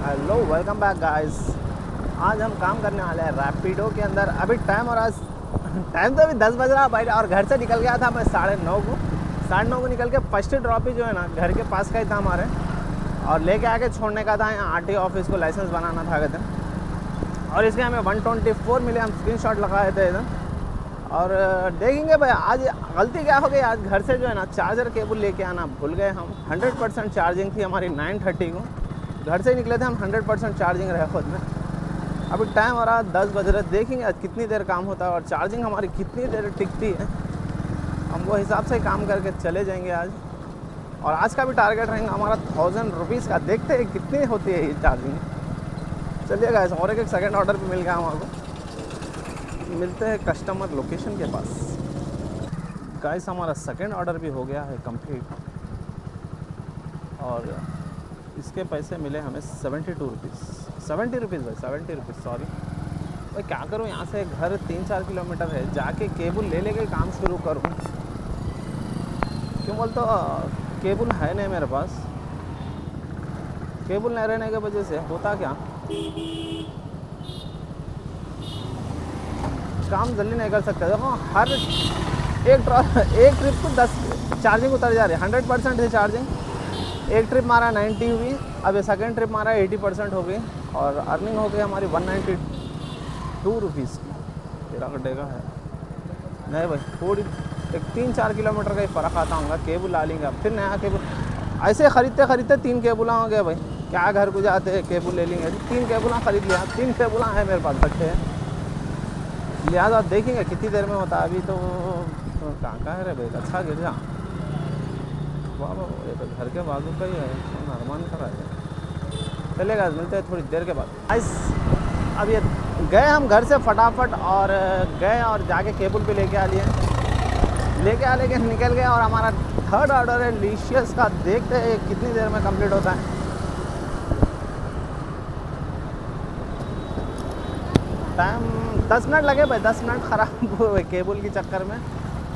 Hello welcome back guys. आज हम काम करने वाले हैं रैपिडो के अंदर। अभी टाइम और आज टाइम तो अभी 10 बज रहा भाई, और घर से निकल गया था मैं 9:30 को निकल के फर्स्ट ड्रॉप ही जो है ना घर के पास का ही था हमारे, और लेके आके छोड़ने का था यहाँ RTO ऑफिस को। लाइसेंस बनाना था कहते हैं, और इसके हमें 124 मिले। हम स्क्रीनशॉट लगाए थे इधर, और देखेंगे भाई आज गलती क्या हो गई। आज घर से जो है ना चार्जर केबल लेके आना भूल गए हम। 100% चार्जिंग थी हमारी 9:30 को, घर से निकले थे हम, 100% चार्जिंग रहे खुद में। अभी टाइम हो रहा 10 बज रहे। देखेंगे आज कितनी देर काम होता है और चार्जिंग हमारी कितनी देर टिकती है। हम वो हिसाब से काम करके चले जाएंगे आज। और आज का भी टारगेट रहेगा हमारा 1000 रुपीज़ का। देखते हैं कितनी होती है ये चार्जिंग। चलिए गाइस, और एक सेकंड ऑर्डर भी मिल गया हमारे को। मिलते हैं कस्टमर लोकेशन के पास। गाइस हमारा सेकंड ऑर्डर भी हो गया है कंप्लीट, और इसके पैसे मिले हमें 70 रुपीज़ भाई, 70 रुपीज़ सॉरी भाई। क्या करूँ, यहाँ से घर 3-4 किलोमीटर है, जाके केबल ले लेके काम शुरू करूँ। क्यों बोल तो केबल है नहीं मेरे पास। केबल नहीं रहने की वजह से होता क्या, काम जल्दी नहीं कर सकते। देखो हर एक ट्रिप को 10 चार्जिंग उतर जा रही है। 100% है चार्जिंग। एक ट्रिप मारा 90 हुई, अब ये सेकेंड ट्रिप मारा 80% हो गई, और अर्निंग हो गई हमारी 192 रुपीज़ की। तेरा कटेगा है नहीं भाई, थोड़ी एक 3-4 किलोमीटर का ही फ़र्क आता होगा। केबल ला लेंगे, फिर नया केबल ऐसे ख़रीदते ख़रीदते 3 केबल हो गए भाई। क्या घर को जाते केबल ले लेंगे, 3 केबल खरीद लिया। 3 केबल है मेरे पास रखे हैं, लिहाजा देखेंगे कितनी देर में होता है। अभी तो कहाँ है रे भाई, अच्छा गिर जा। वाह ये तो घर के बाजू का ही है, अरमान का है। चलेगा, मिलते हैं थोड़ी देर के बाद। अब ये गए हम घर से फटाफट, और गए और जाके केबल पे लेके आ लेके निकल गए। और हमारा थर्ड ऑर्डर है लिशियस का। देखते हैं कितनी देर में कंप्लीट होता है। टाइम 10 मिनट लगे भाई, 10 मिनट ख़राब हुए केबल के चक्कर में।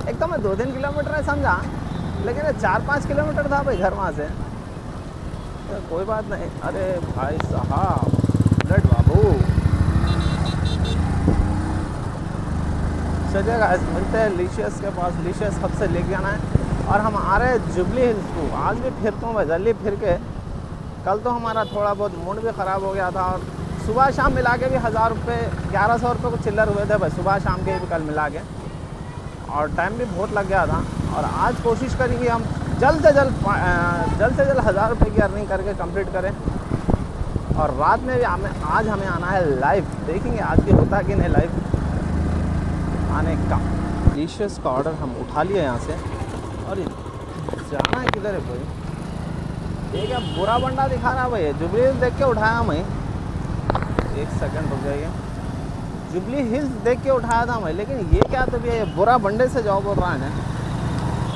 एक तो मैं 2-3 किलोमीटर है समझा, लेकिन 4-5 किलोमीटर था भाई घर वहाँ से। तो कोई बात नहीं। अरे भाई साहब, बुलेट बाबू। चलिए गाइस, मिलते हैं लिशियस के पास। लिशियस हब से लेके आना है, और हम आ रहे हैं जुबली हिल्स को। आज भी फिरता हूँ भाई, जल्दी फिर के। कल तो हमारा थोड़ा बहुत मूड भी ख़राब हो गया था, और सुबह शाम मिला के भी 1000 रुपये 1100 रुपये को चिल्लर हुए थे भाई, सुबह शाम के भी कल मिला के। और टाइम भी बहुत लग गया था। और आज कोशिश करेंगे हम जल्द से जल्द 1000 रुपये की अर्निंग करके कंप्लीट करें। और रात में भी आज हमें आना है लाइव। देखेंगे आज भी होता कि नहीं लाइव आने का। लिशियस का ऑर्डर हम उठा लिए यहाँ से, और जाना किधर है भाई। ये क्या बुरा बंडा दिखा रहा भाई। जुबली हिल्स देख के उठाया मैं, एक सेकंड रुक जाइए। जुबली हिल्स देख के उठाया था मैं, लेकिन ये क्या तो भी ये बुरा बंडे से जाओ बोल रहा है ना।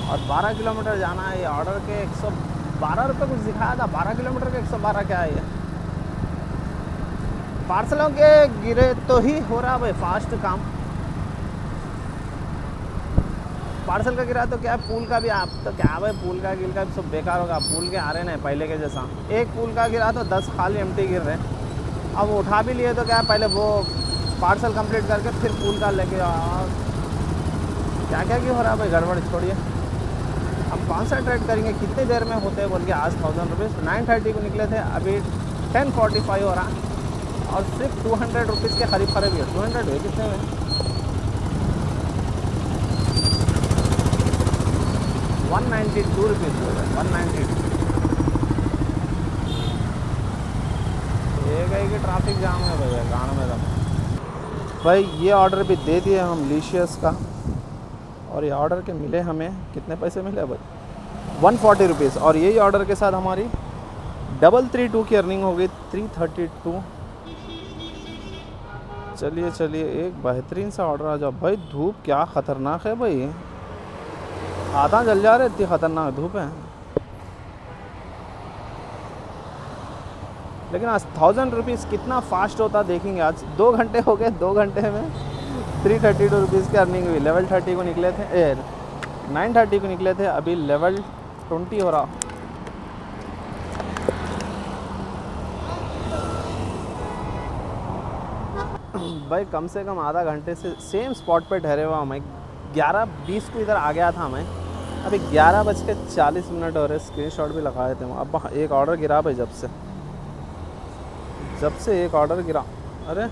और 12 किलोमीटर जाना है। ये ऑर्डर के 112 रुपये कुछ दिखाया था। 12 किलोमीटर के 112 क्या है ये। पार्सलों के गिरे तो ही हो रहा भाई फास्ट काम। पार्सल का गिरा तो क्या, पूल का भी आप तो क्या भाई, पूल का गिल का भी सब बेकार होगा। पूल के आ रहे नहीं पहले के जैसा। एक पूल का गिरा तो 10 खाली एम्प्टी गिर रहे। अब उठा भी लिए तो क्या, पहले वो पार्सल कंप्लीट करके फिर पूल का लेके क्या क्यों हो रहा है भाई, गड़बड़ छोड़िए। हम कॉन्सेंट्रेट करेंगे कितनी देर में होते हैं बोल के। आज 1000 रुपीज़ 9:30 को निकले थे, अभी 10:45 हो रहा, और सिर्फ 200 रुपीज़ के करीब भी है। 200 है कितने में, 192 रुपीज़ हो गए। 192 ये गई कि ट्रैफिक जाम है भैया गाँव में तो। भाई ये ऑर्डर भी दे दिए हम लिशियस का, और ये ऑर्डर के मिले हमें कितने पैसे मिले भाई, 140 रुपीज़। और यही ऑर्डर के साथ हमारी 332 की अर्निंग हो गई, 332। चलिए एक बेहतरीन सा ऑर्डर आ जाओ भाई। धूप क्या ख़तरनाक है भाई, आधा जल जा रहे, इतनी ख़तरनाक धूप है। लेकिन आज 1000 रुपीज़ कितना फास्ट होता देखेंगे। आज 2 घंटे हो गए, 2 घंटे में 332 रुपीज़ की अर्निंग हुई। लेवल 30 को निकले थे, 9:30 को निकले थे, अभी लेवल 20 हो रहा। भाई कम से कम आधा घंटे से सेम स्पॉट पे ठहरे हुआ मैं। 11:20 को इधर आ गया था मैं, अभी 11:40 हो रहे। स्क्रीनशॉट भी लगाए थे। अब एक ऑर्डर गिरा भाई, जब से एक ऑर्डर गिरा। अरे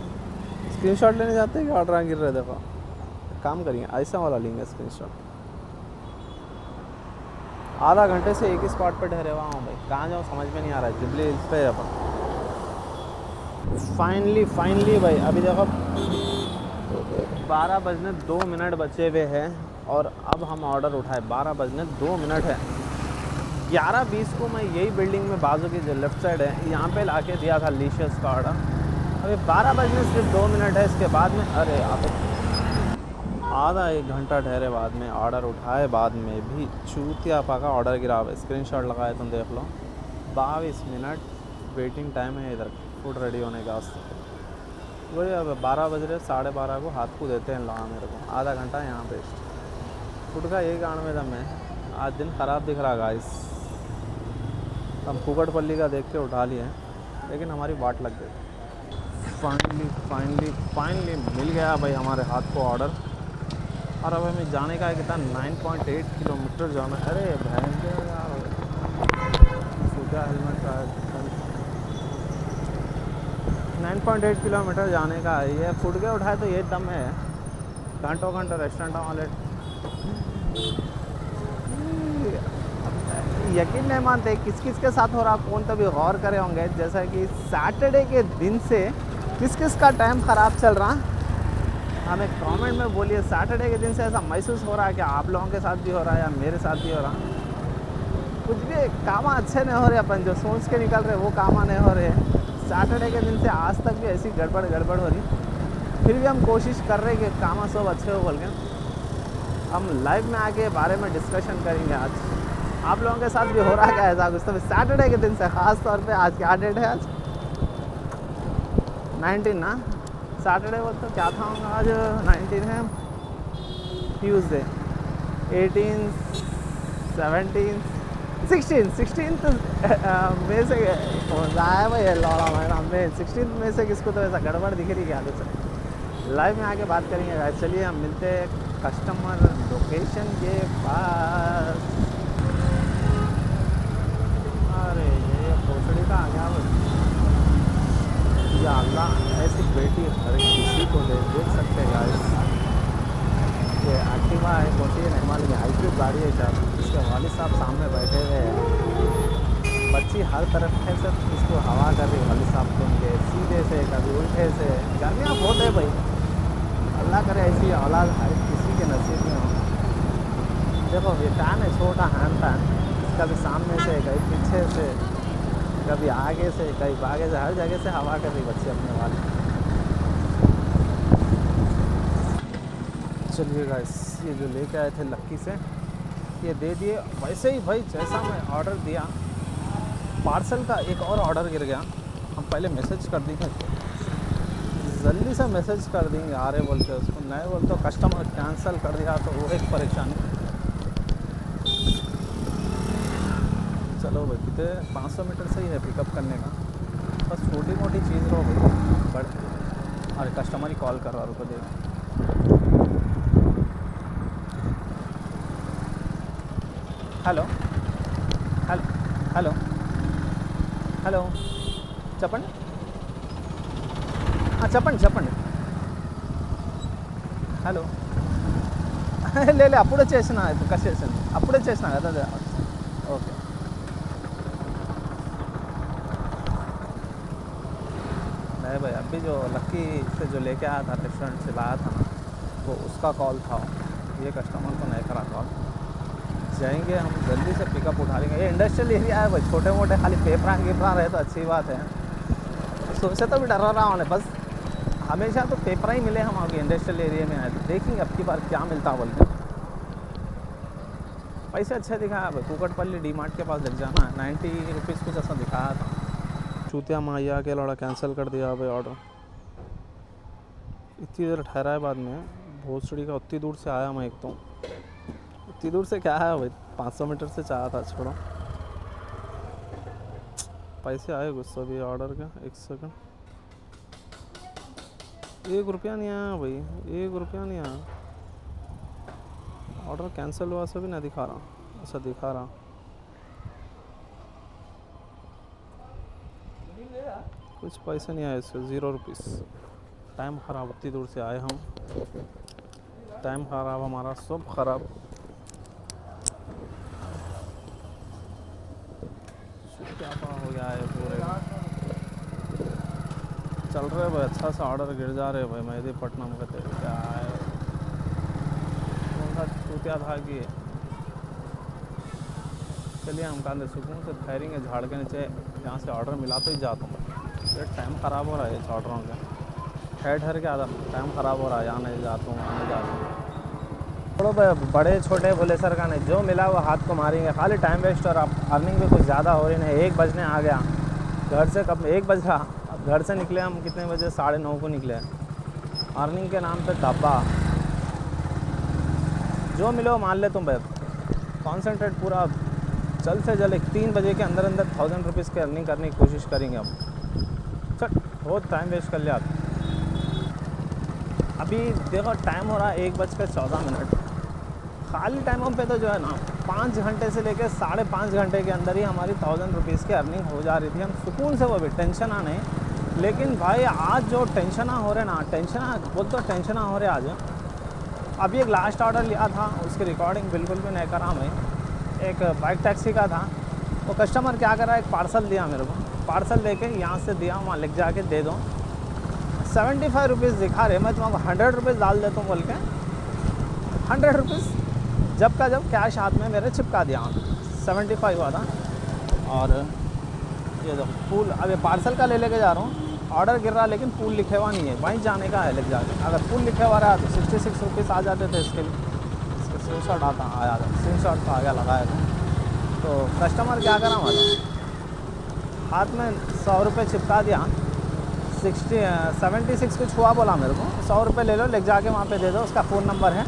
स्क्रीनशॉट लेने जाते हैं कि ऑर्डर गिर रहे। देखो काम करिए, ऐसा वाला लेंगे स्क्रीनशॉट। आधा घंटे से एक ही स्पॉट पे ठहरे हुआ हूँ भाई, कहाँ जाऊँ समझ में नहीं आ रहा है। जुबली हिल्स पे अपन फाइनली भाई, अभी देखो 12:02 बचे हुए हैं और अब हम ऑर्डर उठाए। 12:02 है। 11:20 को मैं यही बिल्डिंग में बाजू की जो लेफ्ट साइड है यहाँ पे लाके दिया था लीशियस का ऑर्डर। अभी 12 सिर्फ 2 मिनट है। इसके बाद में अरे आप आधा एक घंटा ठहरे, बाद में ऑर्डर उठाए, बाद में भी चूतिया पाका ऑर्डर गिरा हुआ। स्क्रीनशॉट लगाए तुम देख लो। 22 मिनट वेटिंग टाइम है इधर फूड रेडी होने का। वही अब 12 बज रहे, 12:30 को हाथ को देते हैं लगा मेरे को। आधा घंटा यहाँ पे फूड का एक गाँव में दम है। आज दिन ख़राब दिख रहा गाइस। हम कुकटपल्ली का देख के उठा लिए हैं, लेकिन हमारी बाट लग गई। फाइनली मिल गया भाई हमारे हाथ को ऑर्डर। और अब हमें जाने का है कितना, 9.8 किलोमीटर जाना है। अरे भैंस यार, सूखा हेलमेट का 9.8 किलोमीटर जाने का है। ये फूड के उठाए तो ये दम है। घंटों रेस्टोरेंट वाले यकीन नहीं मानते किस किस के साथ हो रहा। कौन तो भी गौर करे होंगे, जैसा कि सैटरडे के दिन से किस किस का टाइम ख़राब चल रहा। हमें कमेंट में बोलिए, सैटरडे के दिन से ऐसा महसूस हो रहा है कि आप लोगों के साथ भी हो रहा है या मेरे साथ भी हो रहा। कुछ भी काम अच्छे नहीं हो रहे, अपन जो सोच के निकल रहे वो काम नहीं हो रहे। सैटरडे के दिन से आज तक भी ऐसी गड़बड़ हो रही, फिर भी हम कोशिश कर रहे हैं कि काम सब अच्छे हो बोल के। हम लाइव में आके बारे में डिस्कशन करेंगे। आज आप लोगों के साथ भी हो रहा है क्या ऐसा कुछ, तो सैटरडे के दिन से ख़ास तौर पे। आज क्या डेट है? आज 19 ना, सैटरडे वो तो क्या था आज 19 है। ट्यूसडे 18 17 16 में से आया भाई लौड़ा मैडम में 16 में से किसको तो ऐसा गड़बड़ दिख रही क्या? तो लाइव में आके बात करेंगे गाइस। चलिए हम मिलते हैं कस्टमर लोकेशन के पास। अरे ये भोसड़ी का आ गया या अल्लाह, ऐसी बेटी हर किसी को देख सकते हैं गाइस। ये एक्टिवा है, कौन सी नहीं मालूम, हाइब्रिड गाड़ी है शायद। इसके वालिद साहब सामने बैठे हुए हैं। बच्ची हर तरफ है सब, इसको हवा कर रही वालिद साहब को, उनके सीधे से कभी उल्टे से। गर्मियाँ बहुत है भाई, अल्लाह करे ऐसी औलाद हर किसी के नसीब में हो। देखो ये फैन है, छोटा हैंड फैन, कभी सामने से कभी पीछे से कभी आगे से कभी आगे से, हर जगह से हवा कर रही बच्चे अपने वाले। चलिए गाइस, ये जो लेके आए थे लक्की से ये दे दिए। वैसे ही भाई जैसा मैं ऑर्डर दिया, पार्सल का एक और ऑर्डर गिर गया। हम पहले मैसेज कर देंगे, जल्दी से मैसेज कर देंगे आ रहे बोलते, उसको नहीं बोलते तो कस्टमर कैंसिल कर दिया तो वो एक परेशानी। चलो भाई कितने 500 मीटर सही है पिकअप करने का, बस छोटी मोटी चीज़ रहो भाई बट। अरे कस्टमर ही कॉल कर रहा, रुको दे। हेलो हेलो हेलो हेलो చెప్పండి చెప్పండి చెప్పండి హలో లేదు అప్పుడే చేసిన కట్ చేసాను అప్పుడే చేసిన కదా అదే ఓके। नहीं भाई अभी जो लक्की से जो लेके आया था रेस्टोरेंट से लाया था ना, वो उसका कॉल था। ये कस्टमर को नहीं करा कॉल। जाएंगे हम जल्दी से पिकअप उठा लेंगे। ये इंडस्ट्रियल एरिया है भाई, छोटे मोटे खाली पेपरा गिपरा रहे तो अच्छी बात है। सोचे तो भी डर रहा हूँ, बस हमेशा तो पेपरा ही मिले हम आगे इंडस्ट्रियल एरिया में आए तो देखेंगे अब की बार क्या मिलता बोलते। पैसे अच्छे दिखाया भाई, कुकटपल्ली डी मार्ट के पास लग जाना 90 रुपीज़ कुछ ऐसा दिखाया था। चूतिया मैया के लौड़ा कैंसिल कर दिया भाई ऑर्डर। इतनी देर ठहरा है, बाद में भोसड़ी का उतनी दूर से आया मैं। एक तो इतनी दूर से क्या है भाई, 500 मीटर से चाहा था। छोड़ो, पैसे आए गुस्सा भी ऑर्डर का। एक सेकंड, 1 रुपया नहीं आया भाई, 1 रुपया नहीं आया। ऑर्डर कैंसिल हुआ से भी नहीं दिखा रहा, ऐसा दिखा रहा। कुछ पैसे नहीं आए इससे, 0 रुपीस। टाइम ख़राब, उतनी दूर से आए हम, टाइम ख़राब हमारा, सब ख़राब। क्या हो गया है पूरे चल रहे भाई, अच्छा सा ऑर्डर गिर जा रहे भाई। मेहदीपट्टनम का तेल क्या है, कौन सा चूतिया था कि। चलिए हम कांधे सुकून से ठहरेंगे झाड़ के नीचे, यहाँ से ऑर्डर मिला तो ही जाता हूँ। ये टाइम ख़राब हो रहा है इस ऑर्डरों का, ठहर के आधा टाइम ख़राब हो रहा है। आने जाता हूँ, आने जाता हूँ। थोड़ा बड़े छोटे बोले सर का नहीं, जो मिला वो हाथ को मारेंगे, खाली टाइम वेस्ट। और अब अर्निंग भी कुछ ज़्यादा हो रही नहीं। 1 बजने आ गया घर से, कब 1 बज रहा। अब घर से निकले हम कितने बजे, 9:30 को निकले। अर्निंग के नाम पे धब्बा, जो मिलो मान ले तुम भाई। कॉन्सेंट्रेट पूरा जल्द से जल्द 3 बजे के अंदर अंदर 1000 रुपीज़ की अर्निंग करने की कोशिश करेंगे अब। चल बहुत टाइम वेस्ट कर लिया। अभी देखो टाइम हो रहा है 1:14। खाली टाइमों पे तो जो है ना 5 घंटे से लेकर 5.5 घंटे के अंदर ही हमारी 1000 रुपीज़ की अर्निंग हो जा रही थी। हम सुकून से, वो भी टेंशन आने। लेकिन भाई आज जो टेंशन हो रहे ना, बहुत तो टेंशन हो रहे आज। अभी एक लास्ट ऑर्डर लिया था, उसकी रिकॉर्डिंग बिल्कुल भी नहीं करा मैं। एक बाइक टैक्सी का था। वो कस्टमर क्या कर रहा है, एक पार्सल दिया मेरे को, पार्सल लेके यहाँ से दिया, वहाँ लिख जाके दे दो। 75 रुपीज़ दिखा रहे, मैं तुम्हारा 100 रुपीज़ डाल देता हूँ बोल के 100 रुपीज़ जब का जब कैश हाथ में मेरे चिपका दिया। 75 हुआ था। और ये देखो पूल, अब ये पार्सल का ले लेके जा रहा हूँ। ऑर्डर गिर रहा लेकिन पूल लिखे हुआ नहीं है, वहीं जाने का है लिख जाके। अगर पूल लिखे हुआ रहा तो 66 रुपीज़ आ जाते थे इसके लिए। इसका स्क्रीनशॉट आता आया था, स्क्रीनशॉट तो आ गया लगाया था। तो कस्टमर क्या करा, मतलब हाथ में 100 रुपये चिपका दिया। 76 कुछ हुआ बोला मेरे को, 100 रुपये ले लो, ले जाके वहाँ पे दे दो, उसका फ़ोन नंबर है,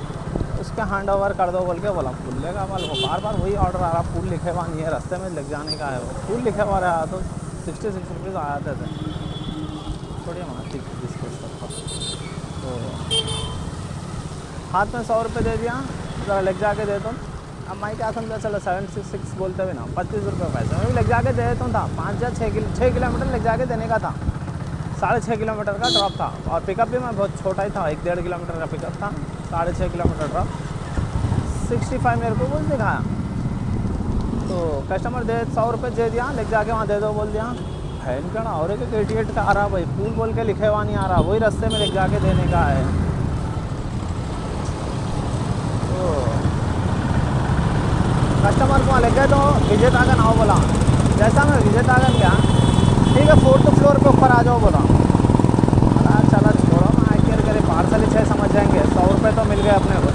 उसके हैंड ओवर कर दो बोल के बोला। फूल लेगा वाल वो बार बार वही ऑर्डर आ रहा, फूल लिखे हुआ नहीं है, रास्ते में लग जाने का है। वो फूल लिखे हुआ रहा तो 66 रुपीज़ आ जाते थे। थोड़ी मारती जिसके तो हाथ में 100 रुपये दे दिया, ज़रा लग जाके दे दो। अब मैं क्या समझा, चलो 766 बोलते हुए ना 25 रुपये पैसे मैं भी लग जाके दे देता था। 5 या 6 किलोमीटर लग जाके देने का था। 6.5 किलोमीटर का ड्रॉप था। और पिकअप भी मैं बहुत छोटा ही था, 1-1.5 किलोमीटर का पिकअप था, 6.5 किलोमीटर ड्रॉप। 65 मेरे को कुछ दिखाया। तो कस्टमर दे 100 रुपये दे दिया, ले जाके वहाँ दे दो बोल दिया। फैन का और एक 88 का आ रहा भाई, फूल बोल के लिखे हुआ नहीं आ रहा, वही रास्ते में ले जाके देने का है। तो कस्टमर को ले गए तो विजेता का नाव बोला। जैसा मैं विजेता का गया, ठीक है 4th फ्लोर पे ऊपर आ जाओ बोला। चला छोड़ो ना, आई करे पार्सल ही 6 समझ जाएंगे। 100 रुपये तो मिल गए अपने को,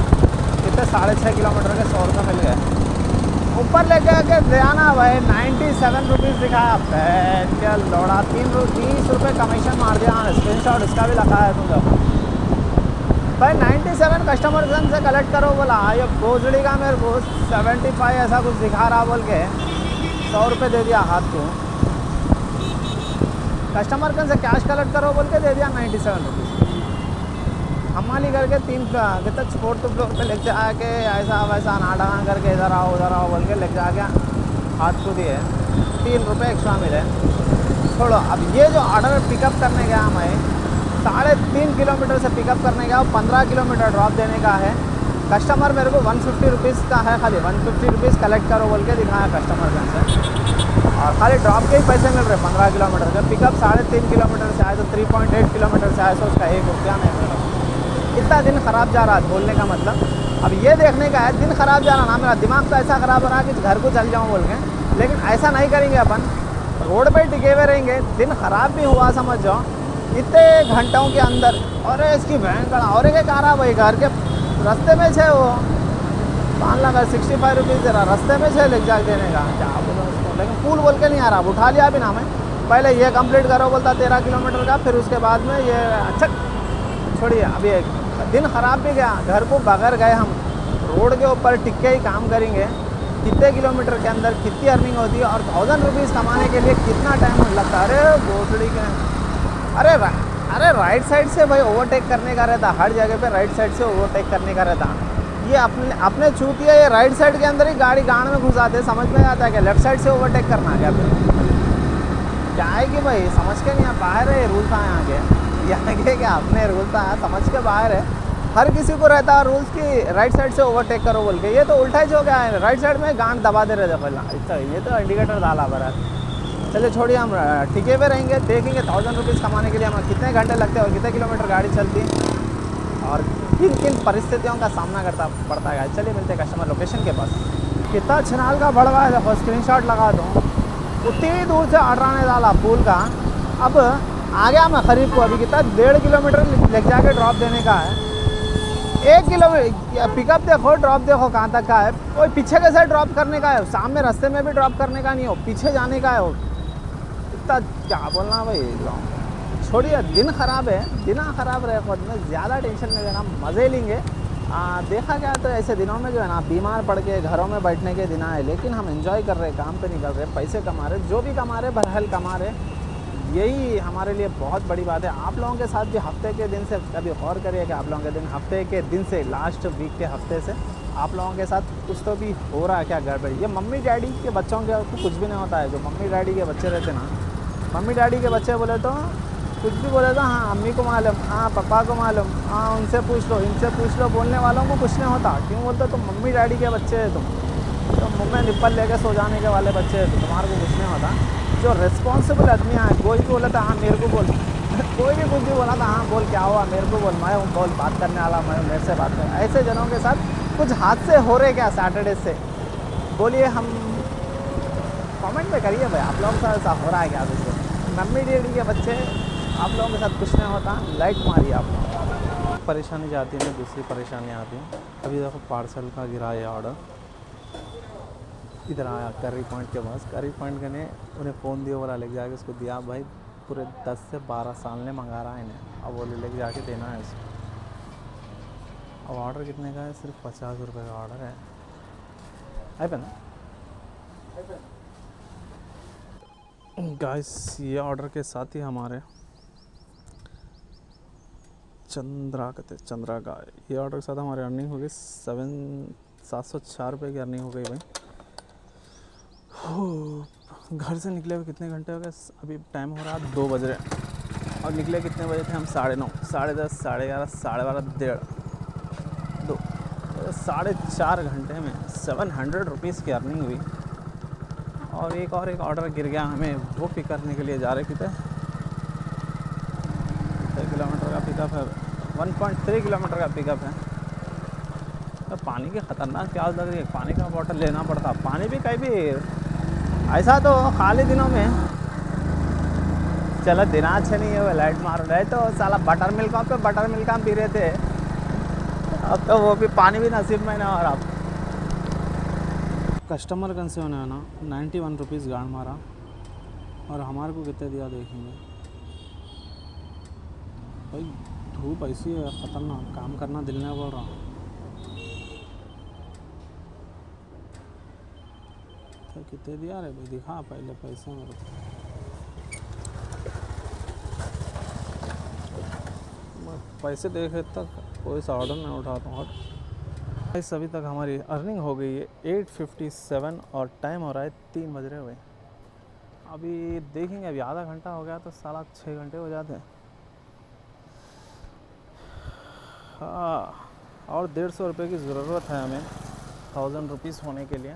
कितने 6.5 किलोमीटर के 100 रुपये मिल गए। ऊपर लेके आके दिया ना भाई, 97 रुपीज़ दिखाया। फैन क्या लौड़ा, 30 रुपये कमीशन मार दिया। स्क्रीनशॉट इसका भी लगा है तुम जब भाई। 97 कस्टमर से कलेक्ट करो बोला। ये भोजड़ी का मेरे को 75 ऐसा कुछ दिखा रहा बोल के 100 रुपये दे दिया हाथ को। कस्टमर से कैश कलेक्ट करो बोल के दे दिया 97 रुपीज़। हमारी करके 4th फ्लोर पे लेके आके ऐसा वैसा नाटक करके इधर आओ बोल के लेके आके हाथ को दिए। 3 रुपये एक्स्ट्रा मिले। छोड़ो, अब ये जो ऑर्डर पिकअप करने गया मैं, 3.5 किलोमीटर से पिकअप करने गया, 15 किलोमीटर ड्रॉप देने का है। कस्टमर मेरे को 150 रुपीज़ का है, खाली 150 रुपीज़ कलेक्ट करो बोल के दिखाया कस्टमर से। और खाली ड्रॉप के ही पैसे मिल रहे 15 किलोमीटर का। पिकअप 3.5 किलोमीटर से आए तो 3.8 किलोमीटर से आए तो उसका 1 रुपया नहीं मिल रहा। इतना दिन ख़राब जा रहा है बोलने का मतलब। अब ये देखने का है, दिन ख़राब जा रहा ना, मेरा दिमाग तो ऐसा ख़राब हो रहा है कि घर को चल जाऊँ बोल के। लेकिन ऐसा नहीं करेंगे अपन, रोड पे टिके हुए रहेंगे। दिन ख़राब भी हुआ समझ जाओ इतने घंटों के अंदर। और इसकी वैन का और एक आ रहा भाई, घर के रास्ते में छे वो मान लगा 65 रुपीज़ दे रहा, रास्ते में छे ले जाके देने का। क्या बोलो उसको, लेकिन पूल बोल के नहीं आ रहा। उठा लिया अभी ना मैं, पहले ये कंप्लीट करो बोलता 13 किलोमीटर का, फिर उसके बाद में ये। अच्छा छोड़िए, अभी एक दिन ख़राब भी गया। घर को बगैर गए हम रोड के ऊपर टिक के ही काम करेंगे। कितने किलोमीटर के अंदर कितनी अर्निंग होती है, और 1000 रुपीज़ कमाने के लिए कितना टाइम लगता है। अरे भोसड़ी के, अरे अरे राइट साइड से भाई ओवरटेक करने का रहता, हर जगह पे राइट साइड से ओवरटेक करने का रहता। ये अपने अपने चूतिया ये राइट साइड के अंदर ही गाड़ी गाड़ में घुसाते, समझ में आता है क्या लेफ्ट साइड से ओवरटेक करना क्या फिर क्या है कि भाई समझ के नहीं, बाहर है रूल था यहाँ के, यहाँ के क्या अपने रूल था समझ के बाहर है। हर किसी को रहता है रूल्स की राइट साइड से ओवरटेक करो बोल के, ये तो उल्टा ही हो गया है, राइट साइड में गांड दबा दे रहे थे पहला, ये तो इंडिकेटर डाला बरा। चलिए छोड़िए, हम टिके पे रहेंगे, देखेंगे 1000 रुपीज़ कमाने के लिए हमें कितने घंटे लगते हैं और कितने किलोमीटर गाड़ी चलती और किन किन परिस्थितियों का सामना करता पड़ता है। चलिए मिलते हैं कस्टमर लोकेशन के पास। कितना छिनाल का बड़वा है, देखो स्क्रीनशॉट लगा दो, उतनी दूर से अटराने डाला पुल का। अब आ गया मैं खरीद को, अभी कितना 1.5 किलोमीटर ले जाके ड्रॉप देने का है। 1 किलोमीटर पिकअप देखो, ड्रॉप देखो कहाँ तक का है, कोई पीछे के साइड ड्रॉप करने का है, सामने रास्ते में भी ड्रॉप करने का नहीं हो, पीछे जाने का है वो। इतना क्या बोलना भाई, छोड़िए दिन ख़राब है, दिन ख़राब रहे खुद में ज़्यादा टेंशन नहीं लेना, मज़े लेंगे। देखा गया तो ऐसे दिनों में जो है ना बीमार पड़ के घरों में बैठने के दिन आए, लेकिन हम एंजॉय कर रहे, काम पे निकल रहे, पैसे कमा रहे, जो भी कमा रहे बहरहाल कमा रहे, यही हमारे लिए बहुत बड़ी बात है। आप लोगों के साथ भी हफ्ते के दिन से कभी गौर करिए कि आप लोगों के दिन हफ्ते के दिन से लास्ट वीक के हफ्ते से आप लोगों के साथ कुछ तो भी हो रहा है क्या गड़बड़ी। ये मम्मी डैडी के बच्चों के तो कुछ भी नहीं होता है, जो मम्मी डैडी के बच्चे रहते ना, मम्मी डैडी के बच्चे बोले तो कुछ भी बोले तो हाँ अम्मी को मालूम, हाँ पापा को मालूम, हाँ उनसे पूछ लो, इनसे पूछ लो, बोलने वालों को कुछ नहीं होता। क्यों बोलते तुम मम्मी डैडी के बच्चे हैं, तुम तो मुँह में निप्पल लेके सो जाने के वाले बच्चे हैं, तो तुम्हारे को कुछ नहीं होता। जो रिस्पॉन्सिबल आदमी है, कोई भी बोला था हाँ मेरे को बोल कोई भी कुछ भी बोला था हाँ बोल क्या हुआ मेरे को बोल, मैं हूँ बोल बात करने वाला, मैं मेरे से बात कर। ऐसे जनों के साथ कुछ हादसे हो रहे क्या सैटरडे से, बोलिए, हम कमेंट में करिए भाई आप लोगों के साथ ऐसा हो रहा है क्या। मम्मी डैडी के बच्चे आप लोगों के साथ कुछ नहीं होता, लाइट मारिए आप लोग। परेशानी जाती है, दूसरी परेशानी आती है। अभी देखो पार्सल का गिरा है ऑर्डर, इधर आया करी पॉइंट के पास, करी पॉइंट के ने उन्हें फ़ोन दिया, बोला लेके जाके उसको दिया, भाई पूरे 10 से 12 साल ने मंगा रहा है इन्हें, अब वो लेके जाके देना है उसको। अब ऑर्डर कितने का है, सिर्फ 50 रुपये का ऑर्डर है। आई पे ना गाइस, ये ऑर्डर के साथ ही हमारे चंद्रा का ये ऑर्डर के साथ हमारी अर्निंग हो गई 704 रुपये की अर्निंग हो गई भाई। घर से निकले हुए कितने घंटे हो गए, अभी टाइम हो रहा है 2 बज रहे और निकले कितने बजे थे हम, 9:30, 10:30, 11:30, 12:30, 1:30, 2, 4.5 घंटे में 700 रुपीज़ की अर्निंग हुई। और एक ऑर्डर गिर गया, हमें वो पिक करने के लिए जा रहे कितने किलोमीटर का पिकअप है, 1.3 किलोमीटर का पिकअप है। तो पानी की ख़तरनाक प्यास लग रही है, पानी का बॉटल लेना पड़ता। पानी भी कहीं भी ऐसा तो खाली दिनों में चलो दिन अच्छे नहीं है, वो लाइट मार रहे तो साला बटर मिल्क पे बटर मिल्क हम पी रहे थे, अब तो वो भी पानी भी नसीब में ना। और अब कस्टमर कंसेशन है ना 91 रुपीज़ गाड़ मारा और हमारे को कितने दिया देखेंगे भाई। धूप ऐसी है ख़तरनाक, काम करना दिल नहीं बोल रहा। तो कितने दिया रे भाई, दिखा पहले पैसे मेरे को। मैं पैसे देखे तक कोई सा ऑर्डर नहीं उठाता हूँ। इस अभी तक हमारी अर्निंग हो गई है 8:57 और टाइम हो रहा है 3 बज रहे हुए। अभी देखेंगे, अभी आधा घंटा हो गया तो साला 6 घंटे हो जाते हैं। हाँ, और 150 रुपये की ज़रूरत है हमें 1000 रुपीज़ होने के लिए।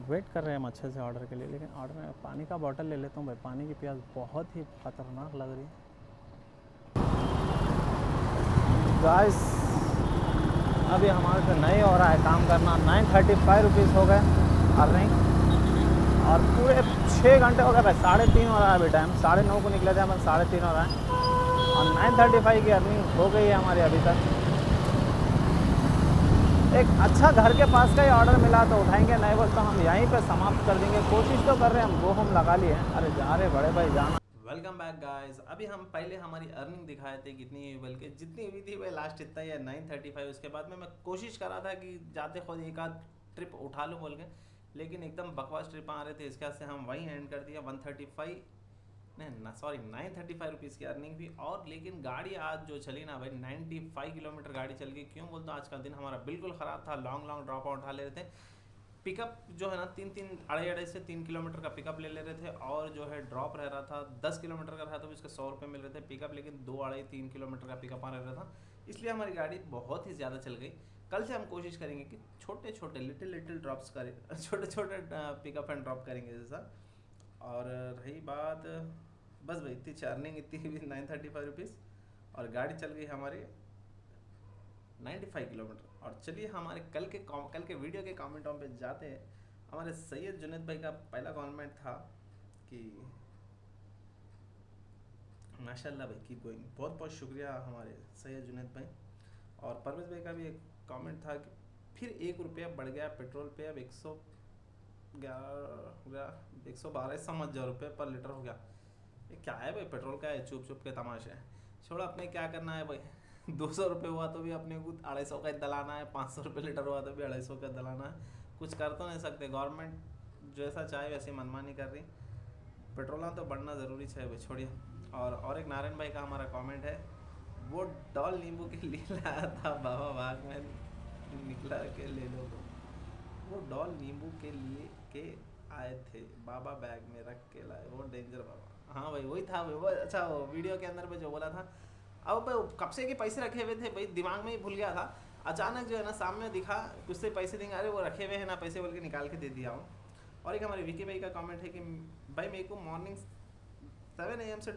वेट कर रहे हैं हम अच्छे से ऑर्डर के लिए, लेकिन ऑर्डर में पानी का बोतल ले लेता हूँ भाई, पानी की प्यास बहुत ही ख़तरनाक लग रही है। गाइस अभी हमारे से नहीं हो रहा है काम करना, 935 रुपीज़ हो गए अर्निंग और पूरे 6 घंटे हो गए भाई, 3:30 हो रहा है अभी टाइम, 9:30 को निकले थे हम, 3:30 हो रहा है और 935 की अर्निंग हो गई है हमारी अभी तक। एक अच्छा घर के पास का ही ऑर्डर मिला तो उठाएंगे, नहीं बोलते हम यहीं पे समाप्त कर देंगे। कोशिश तो कर रहे हैं हम, वो हम लगा लिए। अरे जा रहे बड़े भाई जाना। Welcome back guys. अभी हम पहले हमारी अर्निंग दिखाए थे कितनी हुई, बल्कि जितनी हुई थी वह लास्ट इतना ही है 935। उसके बाद में मैं कोशिश कर रहा था कि जाते खुद एक आध ट्रिप उठा लूँ बोल के, लेकिन एकदम बकवास ट्रिप आ रहे थे, इसके वजह से हम वहीं एंड कर दिया 135 नहीं ना, सॉरी 935 की अर्निंग भी। और लेकिन गाड़ी आज जो चली ना भाई, 95 किलोमीटर गाड़ी चल गई। क्यों बोलते हो, आज का दिन हमारा बिल्कुल ख़राब था। लॉन्ग लॉन्ग ड्रॉप आउट उठा ले रहे थे। पिकअप जो है ना 3-3 अढ़ाई से 3 किलोमीटर का पिकअप ले रहे थे, और जो है ड्रॉप रह रहा था 10 किलोमीटर का रहा, तो भी उसके 100 रुपये मिल रहे थे पिकअप। लेकिन 2-2.5-3 किलोमीटर का पिकअप आ रह रहा था, इसलिए हमारी गाड़ी बहुत ही ज़्यादा चल गई। कल से हम कोशिश करेंगे कि छोटे छोटे लिटिल लिटिल ड्रॉप्स करें, छोटे छोटे पिकअप एंड ड्रॉप करेंगे जैसा। और रही बात, बस भाई इतनी अर्निंग, इतनी भी 935 रुपीज़, और गाड़ी चल गई हमारी 95 किलोमीटर। और चलिए हमारे कल के वीडियो के कमेंटों पे जाते हैं। हमारे सैयद जुनेद भाई का पहला कमेंट था कि माशाल्लाह भाई कीप गोइंग, बहुत बहुत शुक्रिया हमारे सैयद जुनेद भाई। और परवेज भाई का भी एक कमेंट था कि फिर 1 रुपया बढ़ गया पेट्रोल पे, अब 112 समझ जाओ रुपये पर लीटर हो गया। ये क्या है भाई, पेट्रोल का है, चुप चुप के तमाशे। छोड़ो, अपने क्या करना है भाई। 200 रुपये हुआ तो भी अपने को 250 का दलाना है, 500 रुपये लीटर हुआ तो भी 250 का दलाना है। कुछ कर तो नहीं सकते, गवर्नमेंट जैसा चाहे वैसे मनमानी कर रही। पेट्रोल तो बढ़ना ज़रूरी है भाई, छोड़िए। और एक नारायण भाई का हमारा कमेंट है, वो डॉल नींबू के लिए लाया था बाबा बाग में निकला के ले लो। तो वो डॉल नींबू के लिए के आए थे, बाबा बैग में रख के लाए, वो डेंजर बाबा। हाँ भाई वही था भाई, वो अच्छा वो वीडियो के अंदर में जो बोला था। अब भाई कब से के पैसे रखे हुए थे भाई, दिमाग में ही भूल गया था। अचानक जो है ना सामने दिखा कुछ से पैसे देंगे, अरे वो रखे हुए हैं ना पैसे, बोल के निकाल के दे दिया हूँ। और एक हमारे विकी भाई का कमेंट है कि भाई मेरे को मॉर्निंग 7 AM से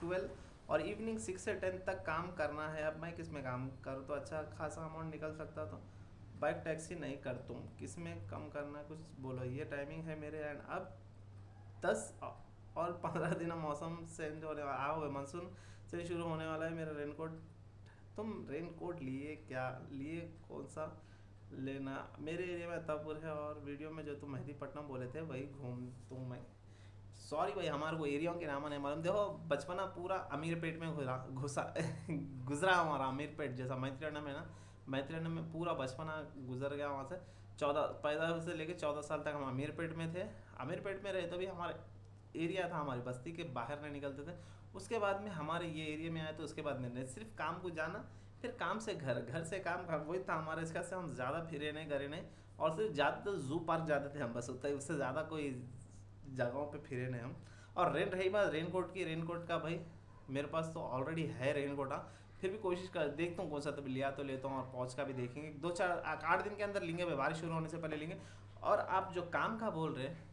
12 और इवनिंग 6 से 10 तक काम करना है। अब मैं किस में काम करूँ तो अच्छा खासा अमाउंट निकल सकता, तो बाइक टैक्सी नहीं कर, तुम किस में कम करना कुछ बोलो। ये टाइमिंग है मेरे एंड अब 10 और 15 दिन मौसम चेंज होने वाला, आओ मानसून से शुरू होने वाला है। मेरा रेनकोट, तुम रेनकोट लिए क्या लिए, कौन सा लेना। मेरे एरिया में अत्तापुर है, और वीडियो में जो तुम मेहदीपट्टनम बोले थे वही घूम तुम मैं। सॉरी भाई, हमारे को एरिया के नाम नहीं मालूम। देखो बचपना पूरा अमीरपेट में घुसा गुजरा हमारा, अमीरपेट जैसा मैत्रियाना में ना, मैत्रियाना में पूरा बचपना गुजर गया वहाँ से। 14 पैदा से लेकर 14 साल तक हम अमीरपेट में थे। अमीरपेट में रहे तो भी हमारे एरिया था, हमारी बस्ती के बाहर नहीं निकलते थे। उसके बाद में हमारे ये एरिया में आए, तो उसके बाद में सिर्फ काम को जाना, फिर काम से घर, घर से काम, वही था हमारे। इसका से हम ज़्यादा फिरे नहीं करे नहीं, और सिर्फ ज़्यादातर जू पार्क जाते थे हम, बस उतना ही, उससे ज़्यादा कोई जगहों पे फिरे नहीं हम। और रही बात रेनकोट की, रेनकोट का भाई मेरे पास तो ऑलरेडी है रेनकोट। फिर भी कोशिश कर देखता हूँ कौन सा, तभी लिया तो लेता हूँ। और पहुँच का भी देखेंगे, 2-4-8 दिन के अंदर लेंगे भाई, बारिश शुरू होने से पहले लेंगे। और आप जो काम का बोल रहे हैं,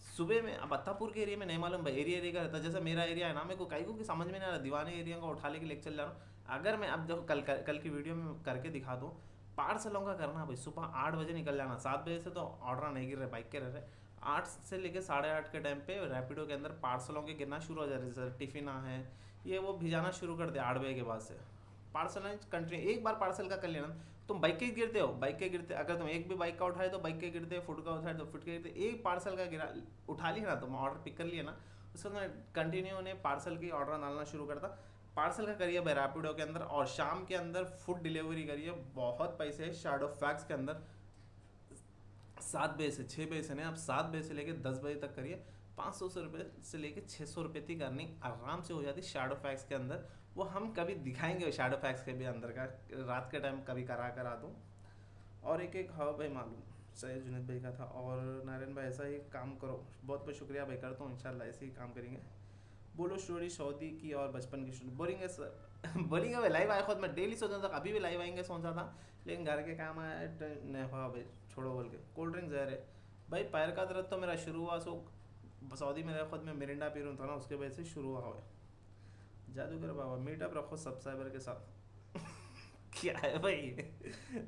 सुबह में अब अत्तापुर के एरिया में नहीं मालूम भाई, एरिया एरिया का रहता है। जैसे मेरा एरिया है ना, मेरे को कहीं को कि समझ में नहीं आ रहा, दीवाने एरिया का उठा लेके लेके चल जा रहा हूँ। अगर मैं अब देखो कल की वीडियो में करके दिखा दूँ, पार्सलों का करना भाई, सुबह 8 बजे निकल जाना। 7 बजे से तो ऑर्डर नहीं गिर रहे, बाइक के रह रहे। 8 से लेकर 8:30 के टाइम पे रैपिडो के अंदर पार्सलों के गिरना शुरू हो जा रहे हैं। जैसे टिफिन है, ये वो भिजाना शुरू कर दे 8 बजे के बाद से। पार्सल कंटिन्यू, एक बार पार्सल का कर लेना। तुम बाइक के गिरते हो, बाइक के गिरते, अगर तुम एक भी बाइक का उठाए तो बाइक के गिरते, फुट का उठाए तो फुट के गिरते। एक पार्सल का गिरा उठा लिया ना, तुम ऑर्डर पिक कर लिया ना, उसके बाद कंटिन्यू उन्हें पार्सल की ऑर्डर डालना शुरू करता। पार्सल का करिए भाई रैपिडो के अंदर, और शाम के अंदर फूड डिलीवरी करिए, बहुत पैसे है। शैडो फैक्स के अंदर 7 बजे से 6 बजे से नहीं, आप 7 बजे से लेकर 10 बजे तक करिए। 500 रुपये से लेकर 600 रुपये तक अर्निंग आराम से हो जाती है शैडो फैक्स के अंदर। वो हम कभी दिखाएंगे शैडो फैक्स के भी अंदर का, रात के टाइम कभी करा दूँ। और एक हाँ भाई मालूम सैयद जुनेद भाई का था। और नारायण भाई ऐसा ही काम करो, बहुत बहुत शुक्रिया भाई, करता हूँ इंशाल्लाह ऐसे ही काम करेंगे। बोलो स्टोरी सऊदी की और बचपन की स्टोरी बोलेंगे सर। बोलेंगे भाई, लाइव आए खुद मैं डेली सोचता था, अभी भी लाइव आएंगे सोचा था, लेकिन घर के काम आए नहीं हुआ भाई, छोड़ो बोल के। कोल्ड ड्रिंक जहर है भाई, पैर का दर्द तो मेरा शुरू हुआ सो सऊदी में रह खुद में मिरिंडा पी रहा था ना, उसके वजह से शुरू हुआ है। जादूगर बाबा मीटअप रखो सब्सक्राइबर के साथ। क्या है भाई,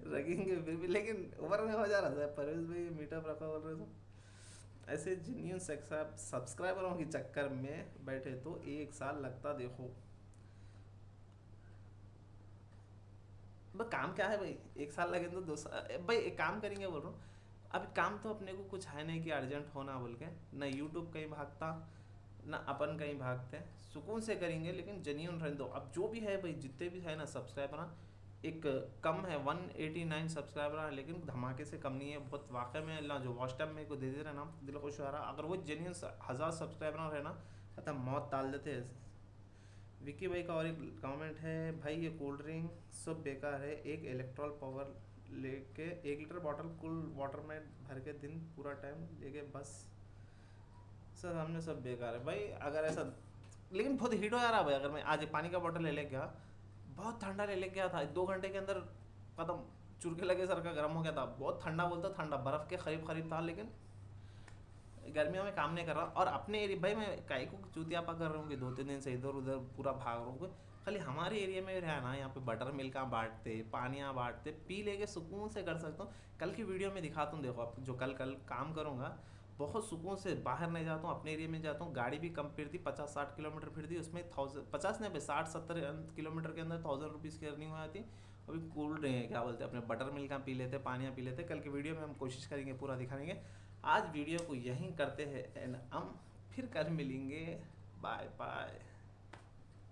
रखेंगे फिर भी, लेकिन उम्र में हो जा रहा था परवेज भाई, मीटअप रखा बोल रहे तो ऐसे जेन्यून सब्सक्राइबरों के चक्कर में बैठे तो 1 साल लगता। देखो भाई काम क्या है भाई, 1 साल लगे तो 2 साल भाई, एक काम करेंगे बोल रहा हूँ। अभी काम तो अपने को कुछ है नहीं कि अर्जेंट होना बोल के, ना यूट्यूब कहीं भागता, ना अपन कहीं भागते, सुकून से करेंगे, लेकिन जेन्यून रहने दो। अब जो भी है भाई, जितने भी है ना सब्सक्राइबर ना, एक कम है, 189 सब्सक्राइबर है, लेकिन धमाके से कम नहीं है। बहुत वाकई में अल्लाह जो वॉच टाइम मेरे को दे रहे ना, दिल खुश हो रहा। अगर वो जेन्यून 1000 सब्सक्राइबर है ना, पता मौत डाल देते हैं। विक्की भाई का और एक कमेंट है, भाई ये कोल्ड ड्रिंक सब बेकार है, एक इलेक्ट्रॉल पावर लेके 1 लीटर बॉटल कूल वाटर में भर के दिन पूरा टाइम लेके बस सर हमने सब बेकार है भाई। अगर ऐसा, लेकिन बहुत हीट हो जा रहा है भाई। अगर मैं आज एक पानी का बॉटल ले गया, बहुत ठंडा ले गया था, 2 घंटे के अंदर खत्म, चुरके लगे सर का गर्म हो गया था। बहुत ठंडा बोलता ठंडा, बर्फ़ के करीब था, लेकिन गर्मियों में काम नहीं कर रहा। और अपने एरिया भाई मैं काई को चूतियापा कर रहा हूँ कि 2-3 दिन से इधर उधर पूरा भाग रहा हूँ। खाली हमारे एरिया में रहा ना, यहाँ पे बटर मिल्क बांटते, पानियाँ बांटते, पी लेके सुकून से कर सकता हूँ। कल की वीडियो में दिखाता हूँ, देखो आप, जो कल काम करूँगा बहुत सुकून से, बाहर नहीं जाता हूँ, अपने एरिया में जाता हूँ। गाड़ी भी कम फिरती, 50-60 किलोमीटर फिरती, उसमें 50 नहीं 60-70 किलोमीटर के अंदर 1000 रुपीज़ की अर्निंग हो जाती। अभी कूल ड्रिंक है, क्या बोलते हैं, अपने बटर मिल्क पी लेते, पानियाँ पी लेते। कल की वीडियो में हम कोशिश करेंगे पूरा दिखाएंगे। आज वीडियो को यहीं करते हैं एंड हम फिर कल मिलेंगे। Bye bye.